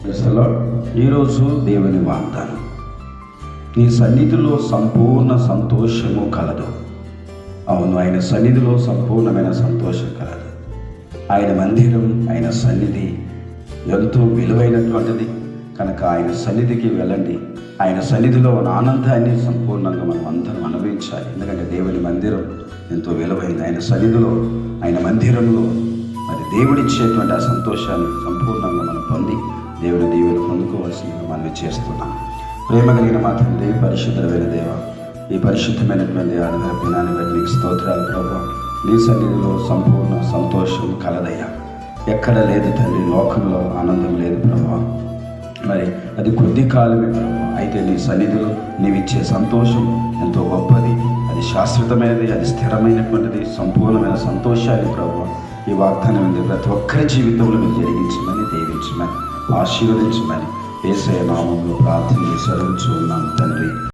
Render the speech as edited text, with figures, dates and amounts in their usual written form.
ఈరోజు దేవుని వాగ్దానం, నీ సన్నిధిలో సంపూర్ణ సంతోషము కలదు. అవును, ఆయన సన్నిధిలో సంపూర్ణమైన సంతోషం కలదు. ఆయన మందిరం, ఆయన సన్నిధి ఎంతో విలువైనటువంటిది కనుక ఆయన సన్నిధికి వెళ్ళండి. ఆయన సన్నిధిలో ఉన్న ఆనందాన్ని సంపూర్ణంగా మనం అందరం అనుభవించాలి. ఎందుకంటే దేవుని మందిరం ఎంతో విలువైంది. ఆయన సన్నిధిలో, ఆయన మందిరంలో మరి దేవుడిచ్చేటువంటి ఆ సంతోషాన్ని సంపూర్ణంగా మనం పొంది దేవుని దీవెన పొందుకోవాల్సిందిగా మనం చేస్తున్నాం. ప్రేమ కలిగిన మా తండ్రి, పరిశుద్ధమైన దేవ, ఈ పరిశుద్ధమైనటువంటి ఆదివారం దినాన్ని బట్టి నీకు స్తోత్రాలు ప్రభు. నీ సన్నిధిలో సంపూర్ణ సంతోషం కలదయ్యా. ఎక్కడ లేదు తండ్రి, లోకంలో ఆనందం లేదు ప్రభు. మరి అది కొద్ది కాలమే ప్రభు. అయితే నీ సన్నిధిలో నీవిచ్చే సంతోషం ఎంతో గొప్పది, అది శాశ్వతమైనది, అది స్థిరమైనటువంటిది, సంపూర్ణమైన సంతోషాన్ని ప్రభు ఈ వాగ్దానం ప్రతి ఒక్కరి జీవితంలో మీరు జరిగించమని, దీవించమని, ఆశీర్వదించమని యేసయ్య నామములో ప్రార్థన చేసి అడుగుచున్నాను తండ్రి.